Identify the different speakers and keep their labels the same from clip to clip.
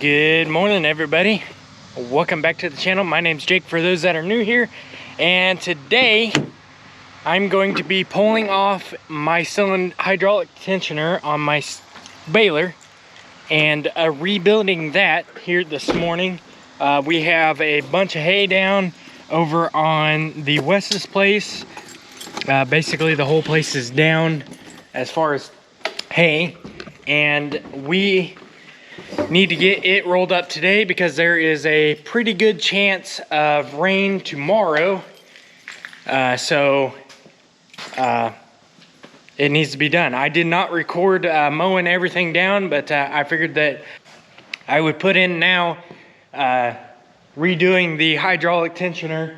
Speaker 1: Good morning, everybody. Welcome back to the channel. My name's Jake for those that are new here, and today I'm going to be pulling off my hydraulic tensioner on my baler and rebuilding that here this morning. We have a bunch of hay down over on the Wes's place. Basically the whole place is down as far as hay, and we need to get it rolled up today because there is a pretty good chance of rain tomorrow. So it needs to be done. I did not record mowing everything down, but I figured that I would put in now redoing the hydraulic tensioner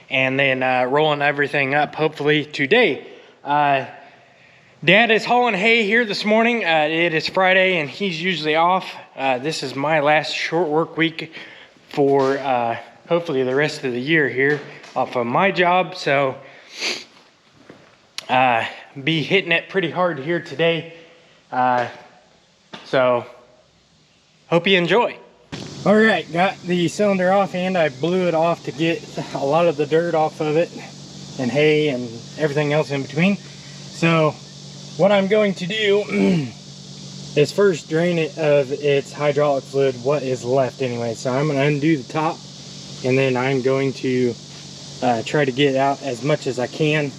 Speaker 1: and then rolling everything up hopefully today. Dad is hauling hay here this morning. It is Friday and he's usually off. This is my last short work week for hopefully the rest of the year here off of my job. So be hitting it pretty hard here today. So hope you enjoy. All right, got the cylinder off and I blew it off to get a lot of the dirt off of it and hay and everything else in between. So what I'm going to do is first drain it of its hydraulic fluid, what is left anyway. So I'm going to undo the top, and then I'm going to try to get out as much as I can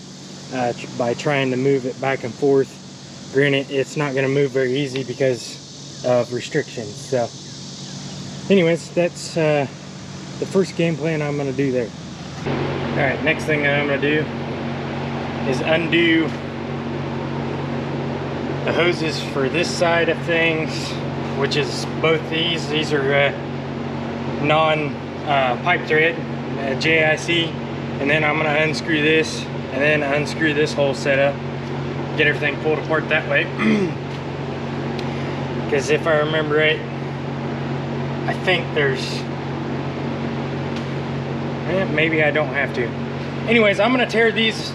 Speaker 1: by trying to move it back and forth. Granted, it's not going to move very easy because of restrictions. So anyways, that's the first game plan I'm going to do there. All right, next thing that I'm going to do is undo the hoses for this side of things, which is both these. These are non-pipe thread, JIC, and then I'm going to unscrew this and then unscrew this whole setup, get everything pulled apart that way. Because if I remember right, I think there's, maybe I don't have to. Anyways, I'm going to tear these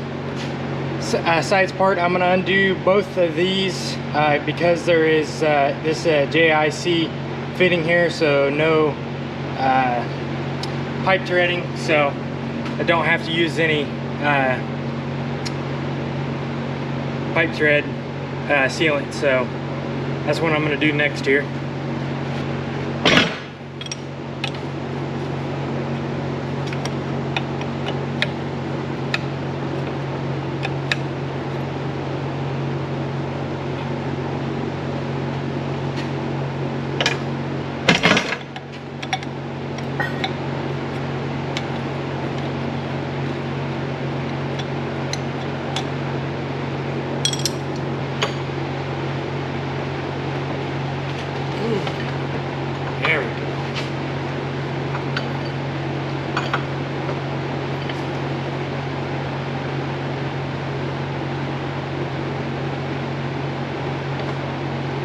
Speaker 1: sides apart. I'm going to undo both of these because there is this JIC fitting here, so no pipe threading, so I don't have to use any pipe thread sealant. So that's what I'm going to do next here.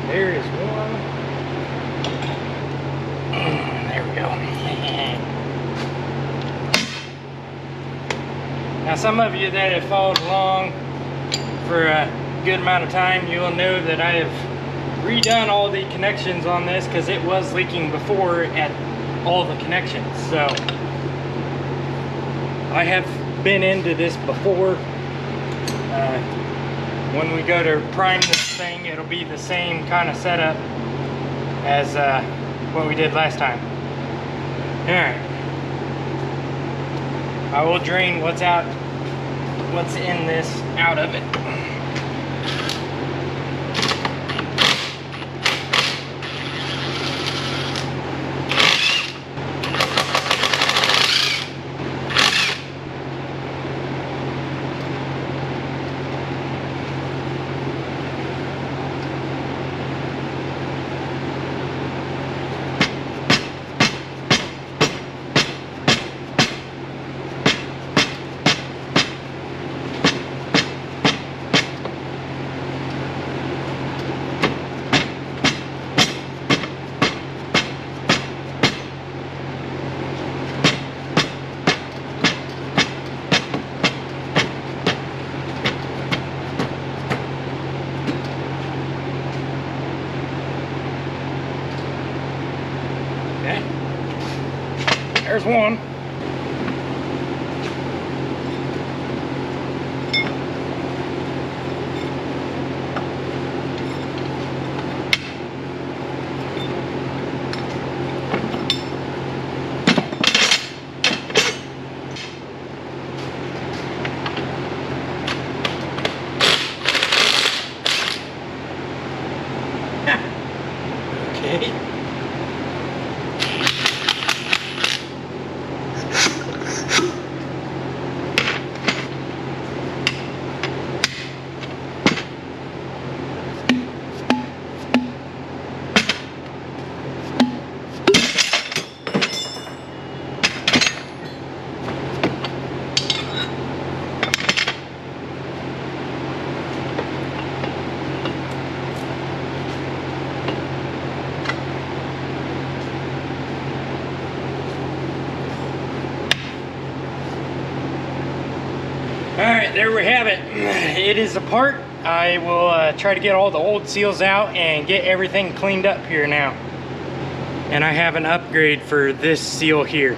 Speaker 1: There is one. There we go. Now, some of you that have followed along for a good amount of time, you will know that I have redone all the connections on this because it was leaking before at all the connections. So I have been into this before. When we go to prime this thing, it'll be the same kind of setup as what we did last time. Alright, I will drain what's in this out of it. There's one. Okay. Alright, there we have it. It is apart. I will try to get all the old seals out and get everything cleaned up here now. And I have an upgrade for this seal here,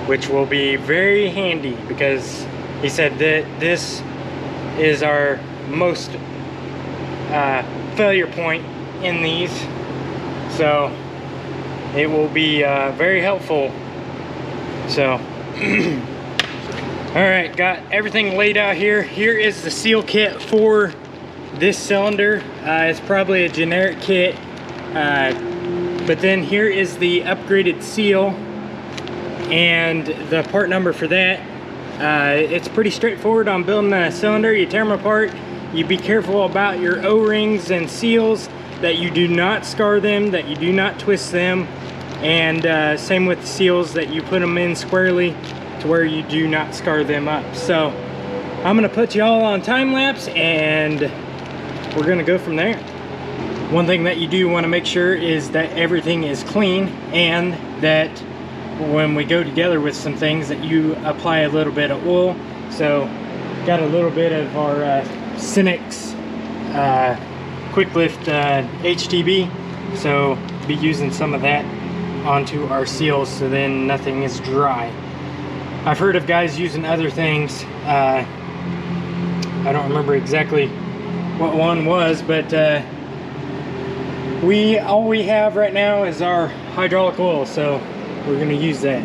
Speaker 1: which will be very handy because he said that this is our most failure point in these. So it will be very helpful. So Alright, got everything laid out here. Here is the seal kit for this cylinder. It's probably a generic kit, but then here is the upgraded seal and the part number for that. It's pretty straightforward on building a cylinder. You tear them apart, you be careful about your O-rings and seals, that you do not scar them, that you do not twist them, and same with the seals, that you put them in squarely to where you do not scar them up. So I'm gonna put you all on time lapse and we're gonna go from there. One thing that you do want to make sure is that everything is clean, and that when we go together with some things that you apply a little bit of oil. So got a little bit of our Cinex quick lift HTB, so be using some of that onto our seals so then nothing is dry. I've heard of guys using other things. I don't remember exactly what one was, but all we have right now is our hydraulic oil, so we're gonna use that.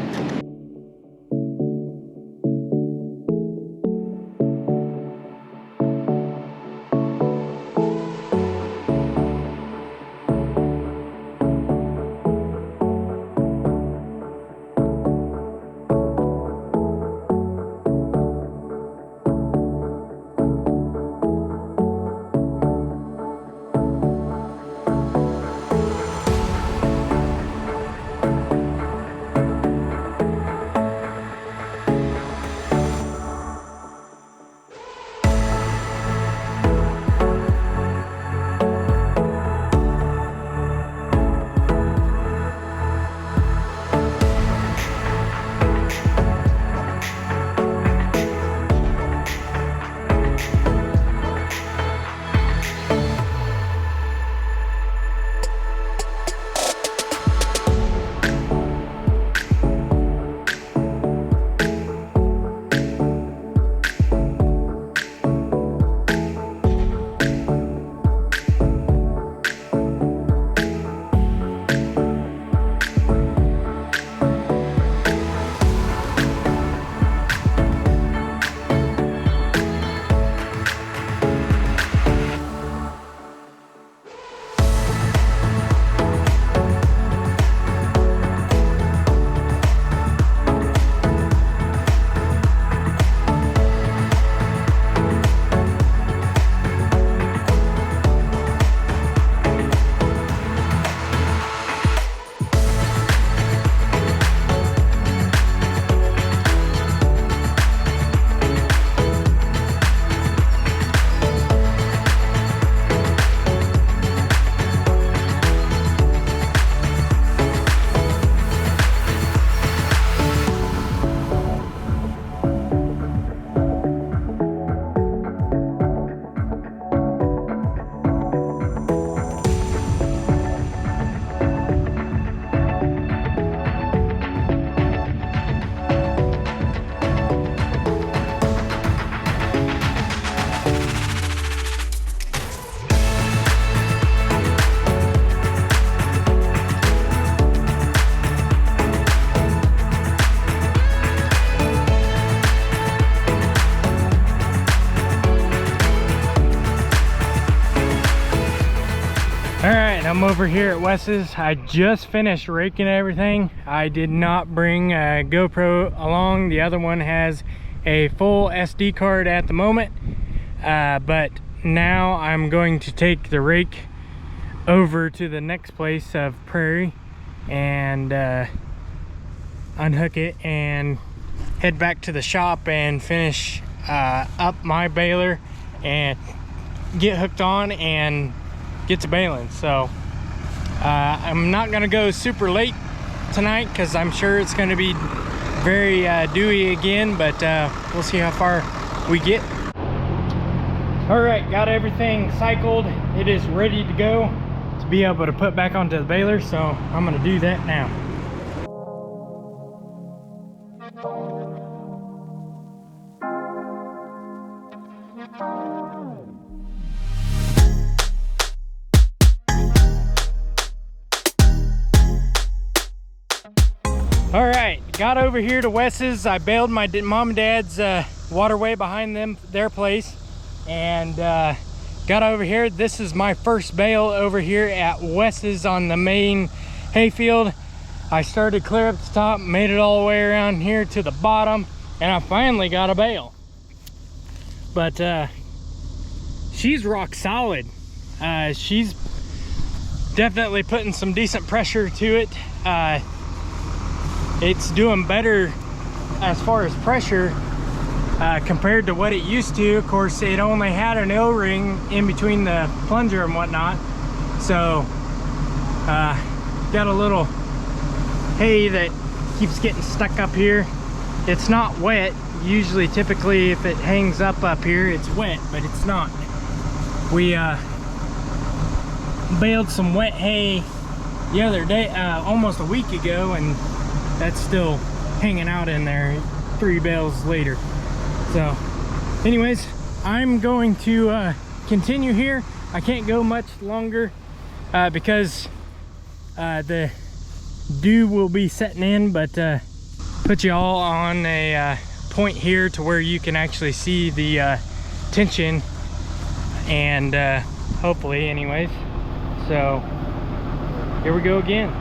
Speaker 1: I'm over here at Wes's. I just finished raking everything. I did not bring a GoPro along. The other one has a full SD card at the moment. But now I'm going to take the rake over to the next place of prairie and unhook it and head back to the shop and finish up my baler and get hooked on and get to baling. So I'm not gonna go super late tonight because I'm sure it's going to be very dewy again, but we'll see how far we get. All right, got everything cycled. It is ready to go to be able to put back onto the baler, so I'm gonna do that now. All right, got over here to Wes's. I baled my mom and dad's waterway behind their place, and got over here. This is my first bale over here at Wes's on the main hayfield. I started clear up the top, made it all the way around here to the bottom, and I finally got a bale. But she's rock solid. She's definitely putting some decent pressure to it. It's doing better as far as pressure compared to what it used to. Of course, it only had an O-ring in between the plunger and whatnot, so got a little hay that keeps getting stuck up here. It's not wet. Usually, typically, if it hangs up here, it's wet, but it's not. We baled some wet hay the other day, almost a week ago, and that's still hanging out in there 3 bales later. So anyways, I'm going to continue here. I can't go much longer because the dew will be setting in, but put you all on a point here to where you can actually see the tension, and hopefully anyways. So here we go again.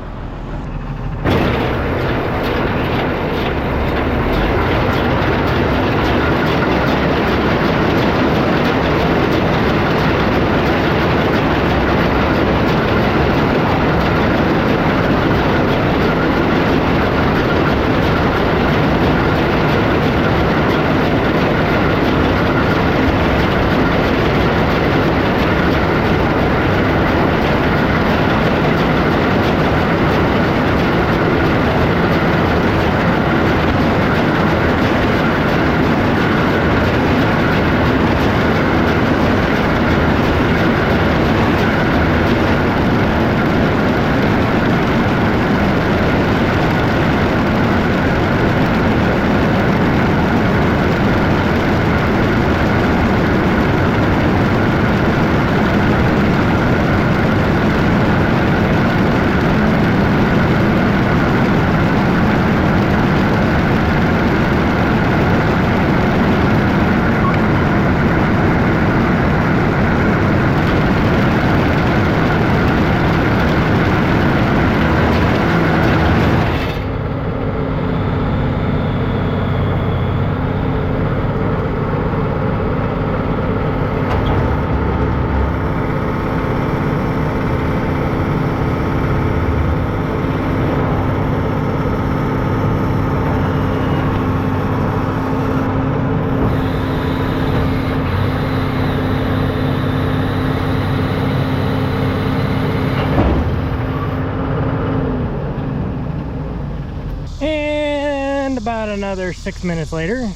Speaker 1: About another 6 minutes later,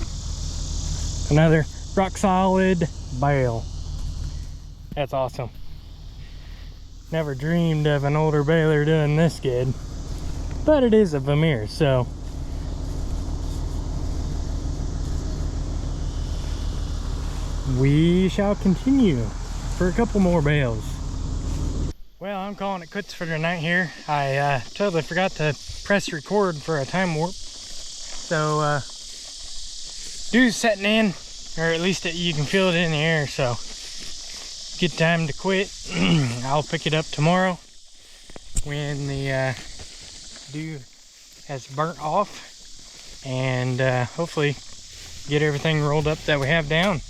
Speaker 1: another rock solid bale. That's awesome. Never dreamed of an older baler doing this good, but it is a Vermeer, so we shall continue for a couple more bales. Well, I'm calling it quits for tonight here. I totally forgot to press record for a time warp. So dew's setting in, or at least you can feel it in the air, so good time to quit. I'll pick it up tomorrow. when the dew has burnt off, and hopefully get everything rolled up that we have down.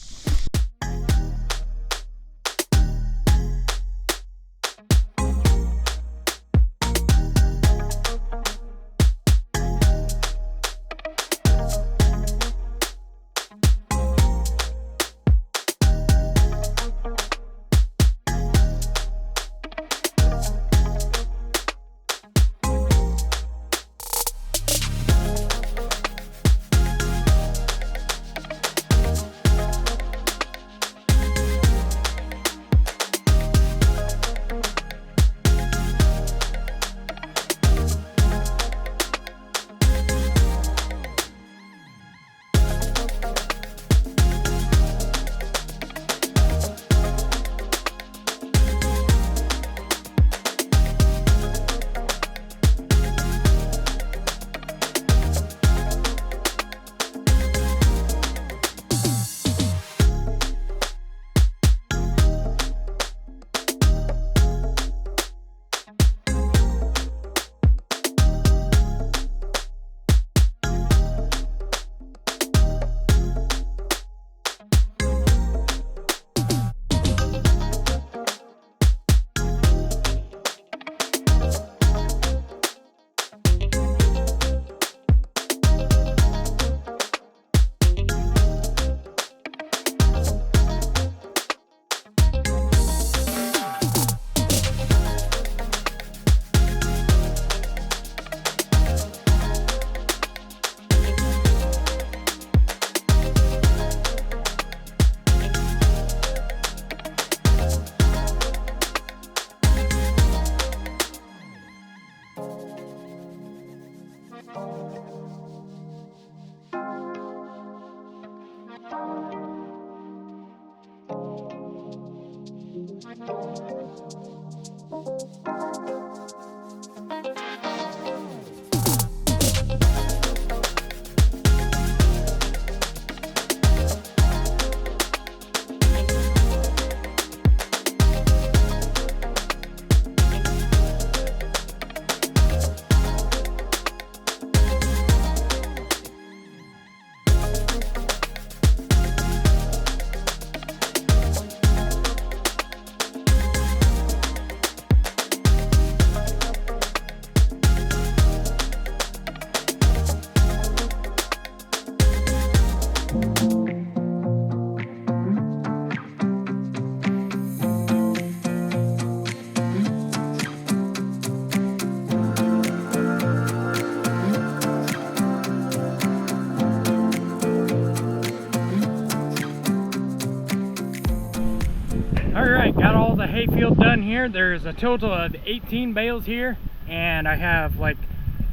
Speaker 1: Alright, got all the hayfield done here. There's a total of 18 bales here, and I have like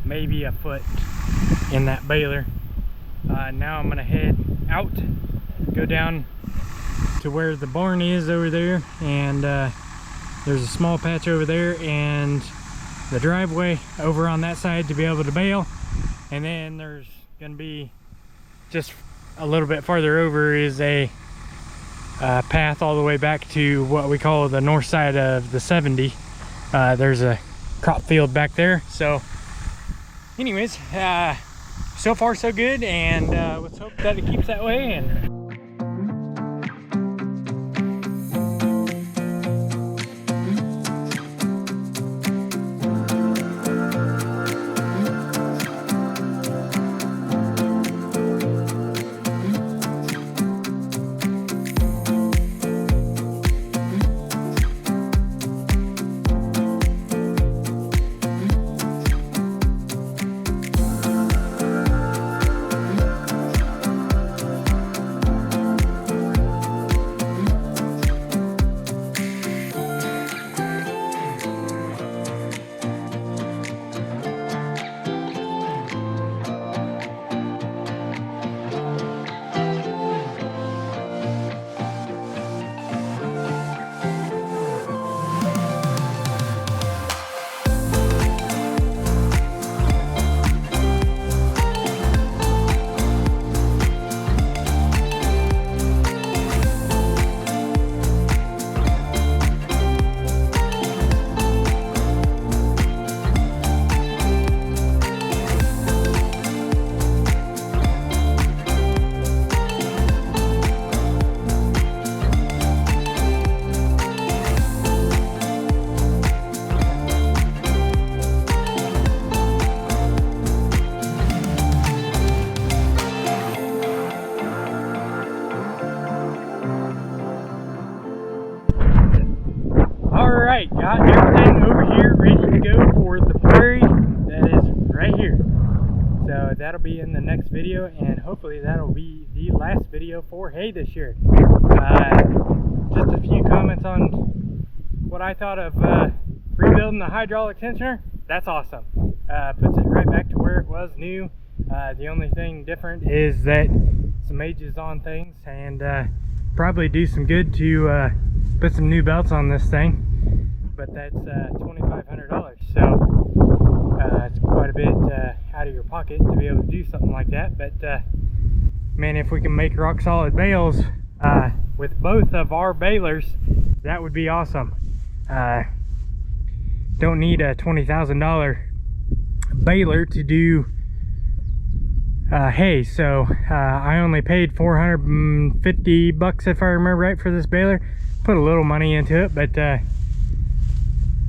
Speaker 1: maybe a foot in that baler. Now I'm gonna head out, go down to where the barn is over there, and there's a small patch over there and the driveway over on that side to be able to bale. And then there's gonna be just a little bit farther over is a path all the way back to what we call the north side of the 70. There's a crop field back there. So anyways, so far so good, and let's hope that it keeps that way. And Alright, got everything over here ready to go for the prairie that is right here. So that'll be in the next video, and hopefully that'll be the last video for hay this year. Just a few comments on what I thought of rebuilding the hydraulic tensioner. That's awesome. Puts it right back to where it was new. The only thing different is that some age is on things, and probably do some good to put some new belts on this thing. But that's $2,500, so it's quite a bit out of your pocket to be able to do something like that. But man, if we can make rock solid bales with both of our balers, that would be awesome. Don't need a $20,000 baler to do hay, so I only paid $450 if I remember right for this baler. Put a little money into it, but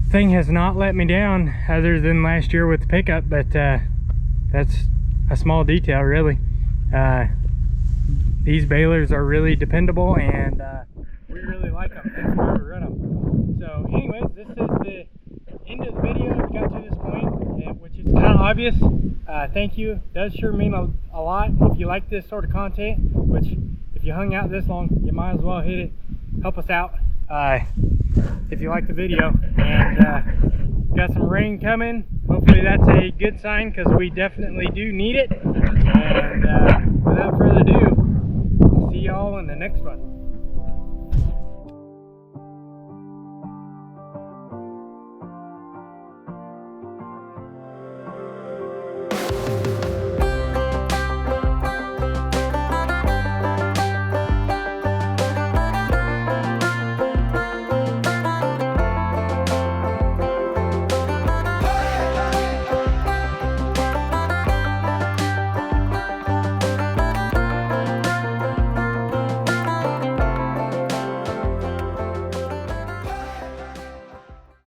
Speaker 1: thing has not let me down other than last year with the pickup, but that's a small detail really. These balers are really dependable, and we really like them. That's why we run them. So anyways, this is the end of the video. If you got to this point, which is kind of obvious, thank you. It does sure mean a lot if you like this sort of content, which if you hung out this long, you might as well hit it. Help us out if you like the video. And got some rain coming. Hopefully that's a good sign, because we definitely do need it. And without further ado, see y'all in the next one.